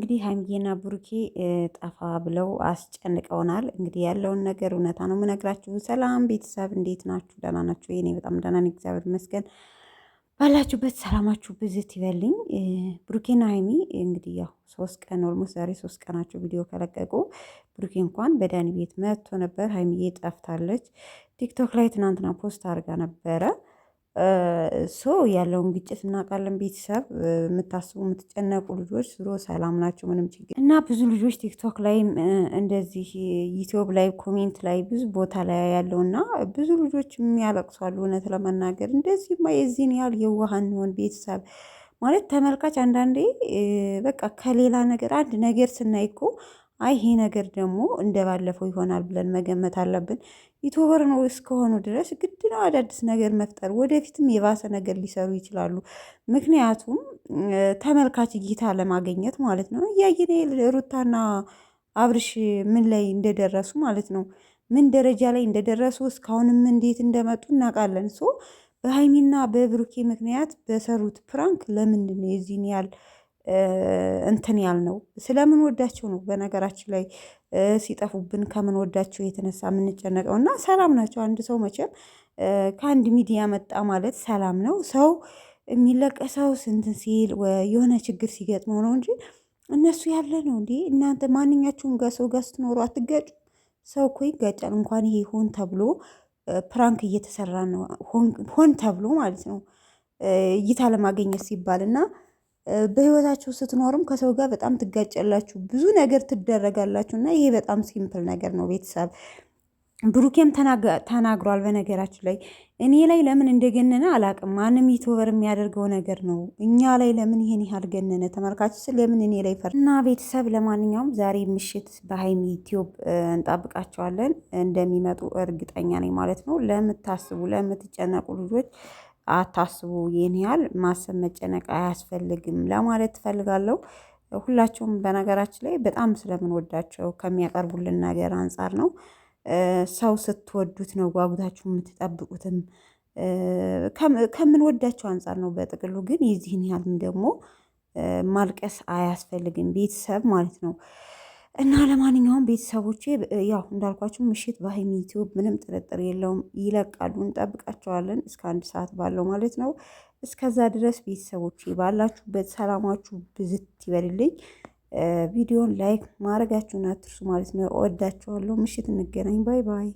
እንግዲህ ሀይሚዬና ብሩኬ ጠፋ ብለው አስጨንቀውናል። እንግዲህ ያለውን ነገር እውነታ ነው የምነግራችሁ። ሰላም ቤተሰብ እንዴት ናችሁ? ደህና ናችሁ? የኔ በጣም ደህና ነኝ፣ እግዚአብሔር ይመስገን። ባላችሁበት ሰላማችሁ ብዝት ይበልኝ። ብሩኬና ሀይሚ እንግዲህ ያው 3 ቀን ኦልሞስት ዛሬ 3 ቀናቸው ቪዲዮ ከለቀቁ። ብሩኬ እንኳን በዳኒ ቤት መጥቶ ነበር። ሀይሚዬ ጠፍታለች። ቲክቶክ ላይ ትናንትና ፖስት አድርጋ ነበረ። ያለውን ግጭት እናውቃለን። ቤተሰብ የምታስቡ የምትጨነቁ ልጆች ዝሮ ሰላም ናቸው፣ ምንም ችግር እና ብዙ ልጆች ቲክቶክ ላይ እንደዚህ ዩቲዩብ ላይ ኮሜንት ላይ ብዙ ቦታ ላይ ያለው እና ብዙ ልጆች የሚያለቅሷሉ። እውነት ለመናገር እንደዚህማ የዚህን ያህል የዋሃን ሆን ቤተሰብ ማለት ተመልካች አንዳንዴ በቃ ከሌላ ነገር አንድ ነገር ስናይ እኮ አይ ይሄ ነገር ደግሞ እንደባለፈው ይሆናል ብለን መገመት አለብን። ዩቱበር ነው እስከሆኑ ድረስ ግድ ነው አዳዲስ ነገር መፍጠር። ወደፊትም የባሰ ነገር ሊሰሩ ይችላሉ። ምክንያቱም ተመልካች እይታ ለማግኘት ማለት ነው። እያየን ሩታና አብርሽ ምን ላይ እንደደረሱ ማለት ነው፣ ምን ደረጃ ላይ እንደደረሱ እስካሁንም እንዴት እንደመጡ እናውቃለን። በሀይሚና በብሩኬ ምክንያት በሰሩት ፕራንክ ለምንድን ነው የዚህን ያህል እንትን ያልነው? ስለምን ወዳቸው ነው። በነገራችን ላይ ሲጠፉብን ከምን ወዳቸው የተነሳ የምንጨነቀው እና ሰላም ናቸው። አንድ ሰው መቼም ከአንድ ሚዲያ መጣ ማለት ሰላም ነው። ሰው የሚለቀሰው ስንትን ሲል የሆነ ችግር ሲገጥመው ነው እንጂ እነሱ ያለ ነው እንዴ? እናንተ ማንኛችሁም ጋር ሰው ጋር ስትኖሩ አትጋጩ? ሰው እኮ ይጋጫል። እንኳን ይሄ ሆን ተብሎ ፕራንክ እየተሰራ ነው፣ ሆን ተብሎ ማለት ነው እይታ ለማግኘት ሲባል እና በህይወታችሁ ስትኖሩም ከሰው ጋር በጣም ትጋጨላችሁ፣ ብዙ ነገር ትደረጋላችሁ እና ይሄ በጣም ሲምፕል ነገር ነው። ቤተሰብ ብሩኬም ተናግሯል። በነገራችን ላይ እኔ ላይ ለምን እንደገነነ አላቅም። ማንም ዩቱበር የሚያደርገው ነገር ነው። እኛ ላይ ለምን ይሄን ያህል ገነነ? ተመልካች ለምን እኔ ላይ ፈር እና ቤተሰብ ለማንኛውም ዛሬ ምሽት በሀይሚ ዩቲዩብ እንጠብቃቸዋለን። እንደሚመጡ እርግጠኛ ነኝ ማለት ነው። ለምታስቡ ለምትጨነቁ ልጆች አታስቡ። ይህን ያህል ማሰብ መጨነቅ አያስፈልግም ለማለት ትፈልጋለሁ። ሁላቸውም በነገራችን ላይ በጣም ስለምንወዳቸው ከሚያቀርቡልን ነገር አንጻር ነው። ሰው ስትወዱት ነው ጓጉታችሁ የምትጠብቁትም ከምንወዳቸው አንጻር ነው። በጥቅሉ ግን የዚህን ያህልም ደግሞ ማልቀስ አያስፈልግም ቤተሰብ ማለት ነው። እና ለማንኛውም ቤተሰቦቼ ያው እንዳልኳችሁ ምሽት በሀይሚ ዩቲዩብ ምንም ጥርጥር የለውም ይለቃሉ። እንጠብቃቸዋለን እስከ 1 ሰዓት ባለው ማለት ነው። እስከዛ ድረስ ቤተሰቦቼ ባላችሁበት ሰላማችሁ ብዝት ይበልልኝ። ቪዲዮን ላይክ ማድረጋችሁን አትርሱ ማለት ነው። እወዳቸዋለሁ። ምሽት እንገናኝ። ባይ ባይ።